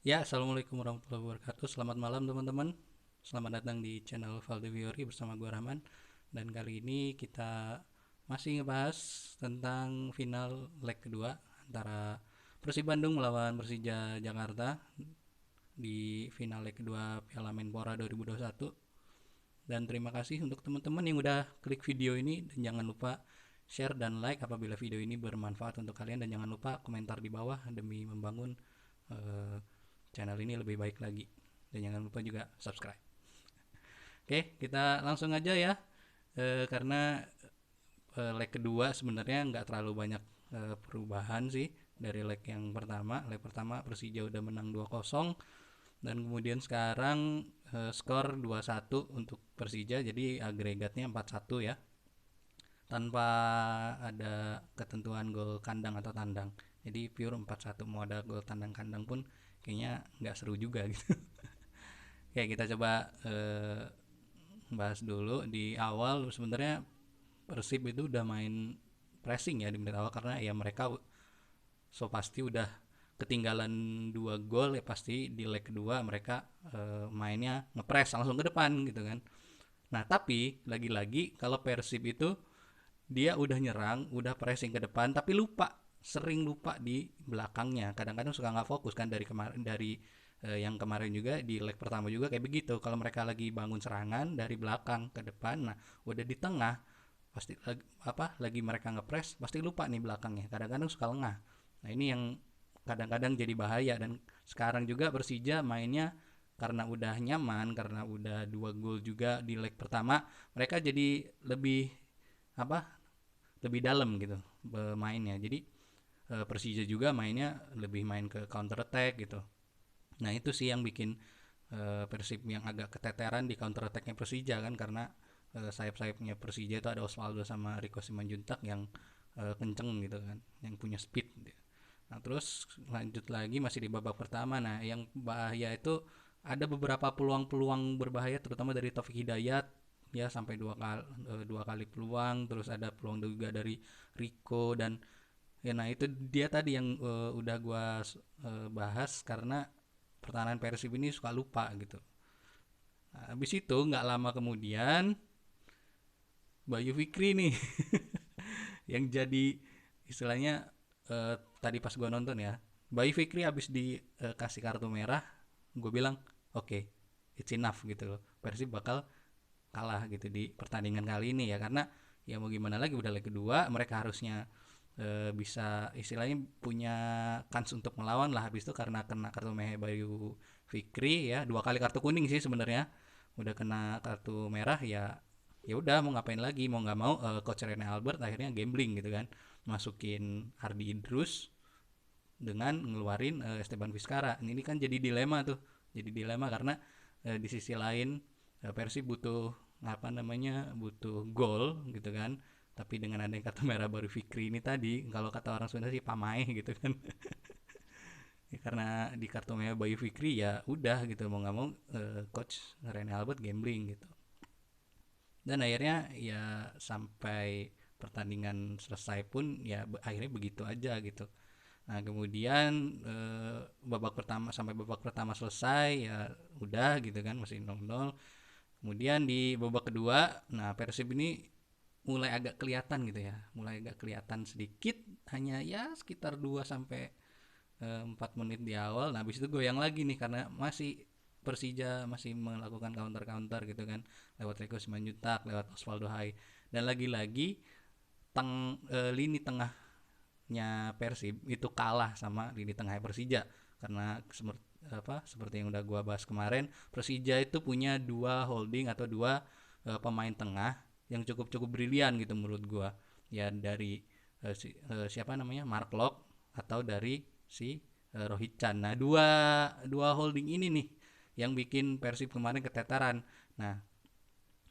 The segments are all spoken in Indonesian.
Ya, assalamualaikum warahmatullahi wabarakatuh. Selamat malam teman-teman. Selamat datang di channel Valde Viori bersama gue Rahman. Dan kali ini kita masih ngebahas tentang final leg kedua antara Persib Bandung melawan Persija Jakarta di final leg kedua Piala Menpora 2021. Dan terima kasih untuk teman-teman yang udah klik video ini dan jangan lupa share dan like apabila video ini bermanfaat untuk kalian dan jangan lupa komentar di bawah demi membangun eh, channel ini lebih baik lagi dan jangan lupa juga subscribe. Oke, kita langsung aja ya. Karena leg kedua sebenarnya nggak terlalu banyak perubahan sih dari leg yang pertama. Leg pertama Persija udah menang 2-0 dan kemudian sekarang skor 2-1 untuk Persija, jadi agregatnya 4-1 ya, tanpa ada ketentuan gol kandang atau tandang. Jadi pure 4-1, mau ada gol tandang kandang pun kayaknya nggak seru juga gitu. Oke, kita coba bahas dulu di awal. Sebenarnya Persib itu udah main pressing ya di menit awal karena ya mereka so pasti udah ketinggalan 2 gol ya, pasti di leg kedua mereka mainnya ngepres langsung ke depan gitu kan. Nah tapi lagi-lagi kalau Persib itu dia udah nyerang, udah pressing ke depan tapi lupa, sering lupa di belakangnya. Kadang-kadang suka nggak fokus kan, dari kemarin, dari yang kemarin juga di leg pertama juga kayak begitu. Kalau mereka lagi bangun serangan dari belakang ke depan, nah udah di tengah pasti lagi mereka ngepres pasti lupa nih belakangnya. Kadang-kadang suka lengah. Nah ini yang kadang-kadang jadi bahaya. Dan sekarang juga Persija mainnya karena udah nyaman, karena udah 2 gol juga di leg pertama, mereka jadi lebih apa lebih dalam gitu mainnya. Jadi Persija juga mainnya lebih main ke counter attack gitu. Nah itu sih yang bikin Persib yang agak keteteran di counter attacknya Persija kan, karena sayap-sayapnya Persija itu ada Osvaldo sama Rico Simanjuntak yang kenceng gitu kan, yang punya speed gitu. Nah terus lanjut lagi masih di babak pertama, nah yang bahaya itu ada beberapa peluang-peluang berbahaya terutama dari Taufik Hidayat ya, sampai dua kali peluang. Terus ada peluang juga dari Rico dan ya, nah itu dia tadi yang udah gua bahas, karena pertahanan Persib ini suka lupa gitu. Nah, habis itu nggak lama kemudian Bayu Fikri nih yang jadi istilahnya, tadi pas gua nonton ya, Bayu Fikri habis dikasih kartu merah, gue bilang oke, okay, it's enough gitu loh, Persib bakal kalah gitu di pertandingan kali ini ya. Karena ya mau gimana lagi, udah leg kedua, mereka harusnya bisa istilahnya punya kans untuk melawan lah. Habis itu karena kena kartu merah Bayu Fikri ya, 2 kali kartu kuning sih sebenarnya, udah kena kartu merah ya. Ya udah mau ngapain lagi, mau nggak mau coach Rene Albert akhirnya gambling gitu kan, masukin Ardi Idrus dengan ngeluarin Esteban Vizcara. Ini kan jadi dilema tuh, jadi dilema karena di sisi lain Persib butuh apa namanya, butuh gol gitu kan, tapi dengan adanya kartu merah baru Fikri ini tadi, kalau kata orang Sunda sih pamaih gitu kan. Ya, karena di kartu merah Bayu Fikri ya udah gitu, mau nggak mau coach Rene Albert gambling gitu. Dan akhirnya ya sampai pertandingan selesai pun ya akhirnya begitu aja gitu. Nah kemudian babak pertama, sampai babak pertama selesai ya udah gitu kan, masih 0-0. Kemudian di babak kedua, nah Persib ini mulai agak kelihatan gitu ya, mulai agak kelihatan sedikit, hanya ya sekitar 2 sampai 4 menit di awal. Nah habis itu goyang lagi nih karena masih Persija masih melakukan counter-counter gitu kan, lewat Rico Simanjuntak, lewat Osvaldo Hai. Dan lagi-lagi lini tengahnya Persib itu kalah sama lini tengah Persija, karena seperti yang udah gua bahas kemarin, Persija itu punya 2 holding atau 2 pemain tengah yang cukup-cukup brilian gitu menurut gua. Ya dari siapa namanya, Mark Locke, atau dari si Rohit Chan. Nah, dua dua holding ini nih yang bikin Persib kemarin keteteran. Nah,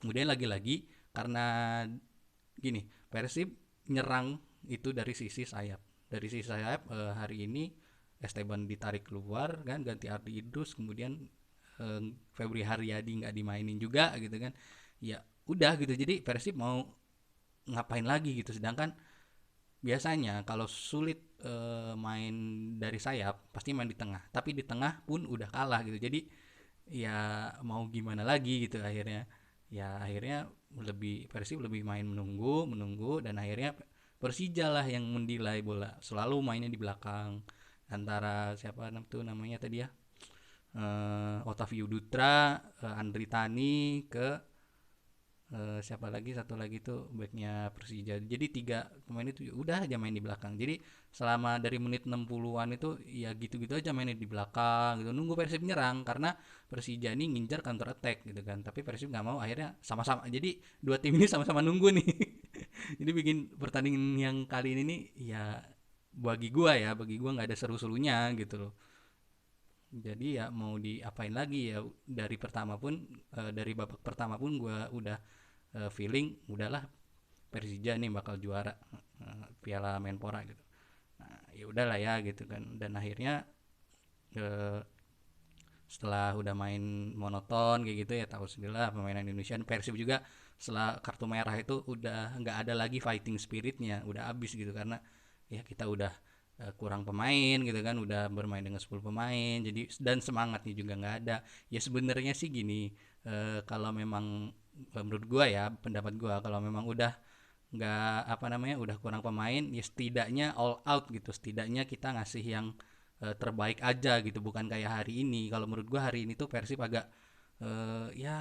kemudian lagi-lagi karena gini, Persib nyerang itu dari sisi sayap. Dari sisi sayap hari ini Esteban ditarik keluar kan, ganti Ardi Idrus, kemudian Febri Haryadi nggak dimainin juga gitu kan. Ya udah gitu. Jadi Persib mau ngapain lagi gitu, sedangkan biasanya kalau sulit main dari sayap pasti main di tengah, tapi di tengah pun udah kalah gitu. Jadi ya mau gimana lagi gitu akhirnya. Ya akhirnya Persib lebih main menunggu menunggu, dan akhirnya Persija lah yang mendilai bola, selalu mainnya di belakang antara siapa tuh namanya tadi ya, Otavio Dutra, Andri Tani ke siapa lagi, satu lagi tuh backnya Persija. Jadi tiga pemain itu udah aja main di belakang. Jadi selama dari menit 60-an itu ya gitu-gitu aja mainnya di belakang gitu, nunggu Persib nyerang karena Persija ini nginjar counter attack gitu kan. Tapi Persib nggak mau, akhirnya sama-sama. Jadi dua tim ini sama-sama nunggu nih. Jadi bikin pertandingan yang kali ini nih ya, bagi gua nggak ada seru-serunya gitu loh. Jadi ya mau diapain lagi ya, dari babak pertama pun gua udah feeling udahlah Persija nih bakal juara Piala Menpora gitu. Nah, ya udahlah ya gitu kan. Dan akhirnya eh, setelah udah main monoton kayak gitu ya, tahu sendirilah pemainan Indonesia. Persib juga setelah kartu merah itu udah nggak ada lagi fighting spiritnya, udah habis gitu karena ya kita udah kurang pemain gitu kan, udah bermain dengan 10 pemain, jadi dan semangatnya juga nggak ada. Ya sebenarnya sih gini, kalau memang menurut gua ya, pendapat gua, kalau memang udah nggak apa namanya udah kurang pemain ya setidaknya all out gitu, setidaknya kita ngasih yang terbaik aja gitu, bukan kayak hari ini. Kalau menurut gua hari ini tuh Persib agak ya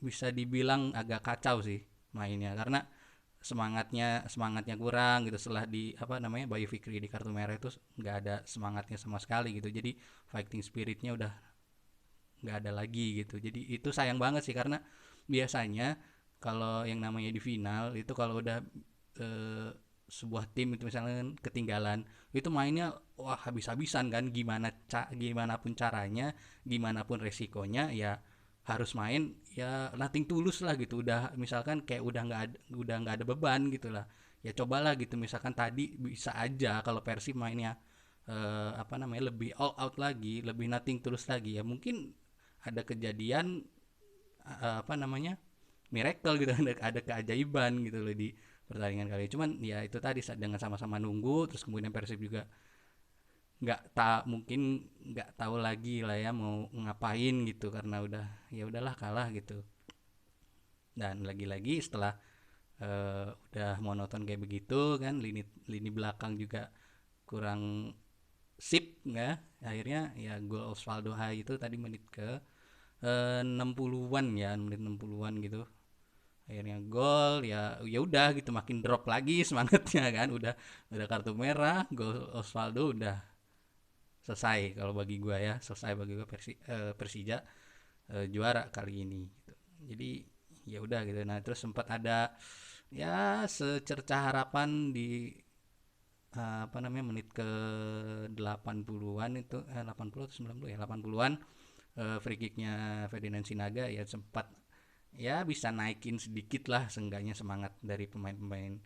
bisa dibilang agak kacau sih mainnya, karena semangatnya kurang gitu. Setelah di apa namanya Bayu Fikri di kartu merah itu nggak ada semangatnya sama sekali gitu, jadi fighting spiritnya udah nggak ada lagi gitu. Jadi itu sayang banget sih, karena biasanya kalau yang namanya di final itu kalau udah eh, sebuah tim itu misalnya ketinggalan, itu mainnya wah habis-habisan kan, gimana pun caranya, gimana pun resikonya ya harus main ya nothing tulus lah gitu. Udah misalkan kayak udah nggak ada beban gitu lah, ya cobalah gitu. Misalkan tadi bisa aja kalau Persib mainnya apa namanya lebih all out lagi, lebih nothing tulus lagi, ya mungkin ada kejadian apa namanya miracle gitu, ada keajaiban gitu loh di pertandingan kali ini. Cuman ya itu tadi, dengan sama-sama nunggu, terus kemudian Persib juga mungkin nggak tahu lagi lah ya mau ngapain gitu, karena ya udahlah kalah gitu. Dan lagi-lagi setelah udah monoton kayak begitu kan, lini lini belakang juga kurang sip nggak, akhirnya ya gol Osvaldo Hai itu tadi menit ke 60-an ya, menit 60-an gitu. Akhirnya gol, ya ya udah gitu, makin drop lagi semangatnya kan. Udah kartu merah, gol Osvaldo, udah selesai kalau bagi gua ya, selesai bagi gua. Persija juara kali ini gitu. Jadi ya udah gitu. Nah, terus sempat ada ya secercah harapan di apa namanya menit ke 80-an itu, 80 atau 90 ya, 80-an, free kicknya Ferdinand Sinaga ya sempat ya bisa naikin sedikit lah seenggaknya semangat dari pemain-pemain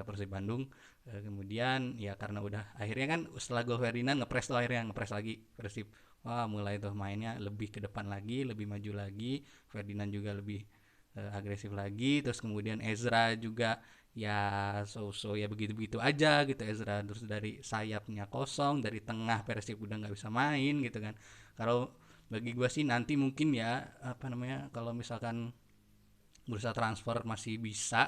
Persib Bandung. Kemudian ya karena udah akhirnya kan setelah gol Ferdinand ngepres tuh, akhirnya ngepres lagi Persib. Wah, mulai tuh mainnya lebih ke depan lagi, lebih maju lagi. Ferdinand juga lebih agresif lagi. Terus kemudian Ezra juga ya so-so ya begitu-begitu aja gitu Ezra. Terus dari sayapnya kosong, dari tengah Persib udah nggak bisa main gitu kan. Kalau bagi gue sih nanti mungkin ya apa namanya, kalau misalkan bursa transfer masih bisa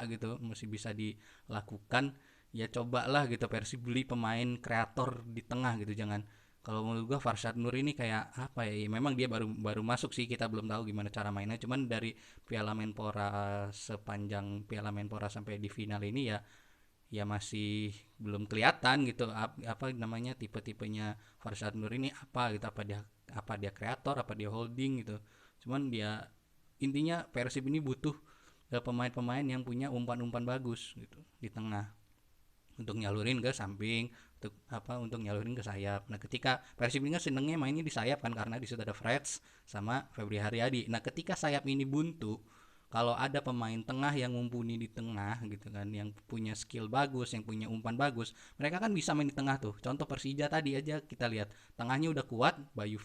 dilakukan, ya cobalah gitu Persib beli pemain kreator di tengah gitu. Jangan, kalau menurut gua Farshad Nur ini kayak apa ya, memang dia baru baru masuk sih, kita belum tahu gimana cara mainnya. Cuman dari Piala Menpora, sepanjang Piala Menpora sampai di final ini ya, ya masih belum kelihatan gitu apa namanya tipe-tipenya Farshad Nur ini apa gitu, apa dia kreator, apa dia holding gitu. Cuman dia intinya Persib ini butuh pemain-pemain yang punya umpan-umpan bagus gitu di tengah, untuk nyalurin ke samping, untuk nyalurin ke sayap. Nah, ketika Persib ini kan senengnya mainnya di sayap kan, karena di situ ada Freds sama Febri Haryadi. Nah, ketika sayap ini buntu, kalau ada pemain tengah yang mumpuni di tengah gitu kan, yang punya skill bagus, yang punya umpan bagus, mereka kan bisa main di tengah tuh. Contoh Persija tadi aja kita lihat, tengahnya udah kuat, Bayu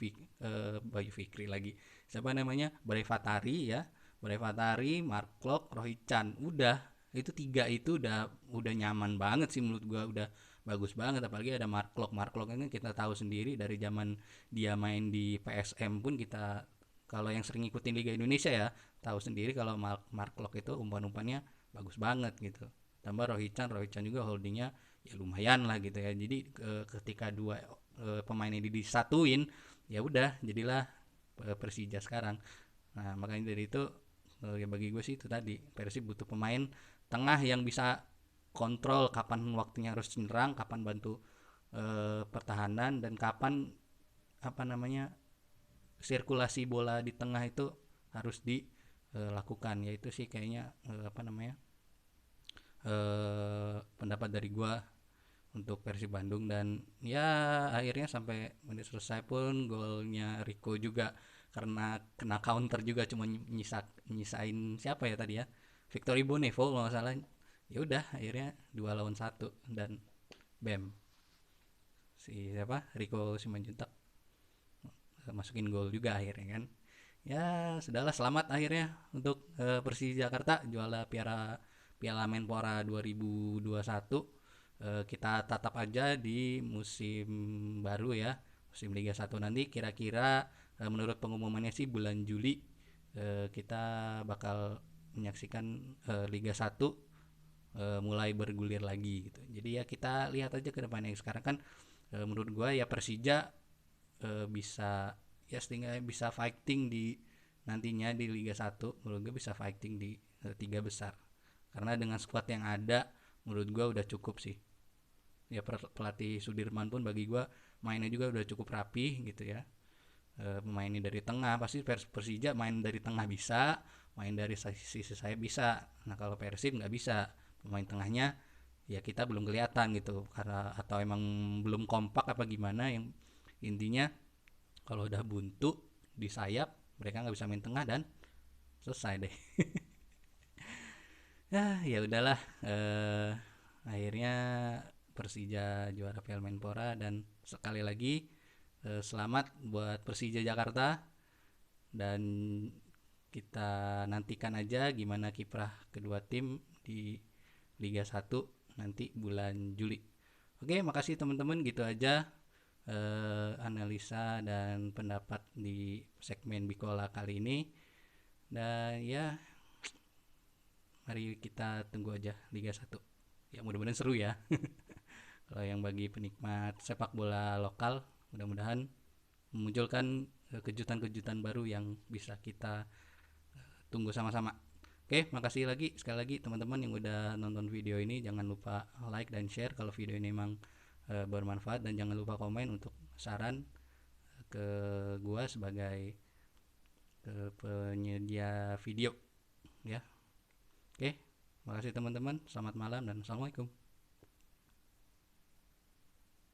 Fikri lagi. Siapa namanya? Brey Fatari ya. Brey Fatari, Mark Klok, Rohichan. Udah Itu tiga itu udah nyaman banget sih menurut gua, udah bagus banget. Apalagi ada Mark Klok ini kita tahu sendiri dari zaman dia main di PSM pun, kita kalau yang sering ngikutin Liga Indonesia ya tahu sendiri kalau Mark Klok itu umpan-umpannya bagus banget gitu. Tambah Rohichan juga holdingnya ya lumayan lah gitu ya. Jadi ketika dua pemain ini disatuin, ya udah jadilah Persija sekarang. Nah makanya dari itu ya bagi gue sih itu tadi, Persib butuh pemain tengah yang bisa kontrol kapan waktunya harus nyerang, kapan bantu pertahanan, dan kapan apa namanya sirkulasi bola di tengah itu harus dilakukan. Yaitu sih kayaknya apa namanya pendapat dari gua untuk Persib Bandung. Dan ya akhirnya sampai menit selesai pun golnya Rico juga karena kena counter juga, cuma nyisain siapa ya tadi ya, Victor Ibonevo kalau nggak salah. Ya udah akhirnya 2 lawan 1 dan bam, si siapa Rico Simanjuntak masukin gol juga akhirnya kan. Ya sudahlah, selamat akhirnya untuk Persija Jakarta juara Piala Menpora 2021. Kita tatap aja di musim baru ya, musim Liga 1 nanti. Kira-kira menurut pengumumannya sih bulan Juli kita bakal menyaksikan Liga 1 mulai bergulir lagi gitu. Jadi ya kita lihat aja ke depannya. Sekarang kan menurut gua ya Persija bisa ya setidaknya bisa fighting di nantinya di Liga 1. Menurut gue bisa fighting di tiga besar, karena dengan skuad yang ada menurut gue udah cukup sih. Ya pelatih Sudirman pun bagi gue mainnya juga udah cukup rapi gitu ya. Pemainnya dari tengah pasti Persija main dari tengah bisa, main dari sisi saya bisa. Nah kalau Persib nggak bisa, pemain tengahnya ya kita belum kelihatan gitu, karena atau emang belum kompak apa gimana. Yang intinya kalau udah buntu di sayap mereka nggak bisa main tengah dan selesai deh. Ya udahlah, akhirnya Persija juara Piala Menpora. Dan sekali lagi selamat buat Persija Jakarta. Dan kita nantikan aja gimana kiprah kedua tim di Liga 1 nanti bulan Juli. Oke, makasih teman-teman, gitu aja analisa dan pendapat di segmen Bikola kali ini. Dan ya mari kita tunggu aja Liga 1. Ya mudah-mudahan seru ya. Kalau yang bagi penikmat sepak bola lokal, mudah-mudahan memunculkan kejutan-kejutan baru yang bisa kita tunggu sama-sama. Oke, makasih lagi sekali lagi teman-teman yang udah nonton video ini. Jangan lupa like dan share kalau video ini memang bermanfaat, dan jangan lupa komen untuk saran ke gua sebagai penyedia video ya. Oke, makasih teman-teman. Selamat malam dan assalamualaikum.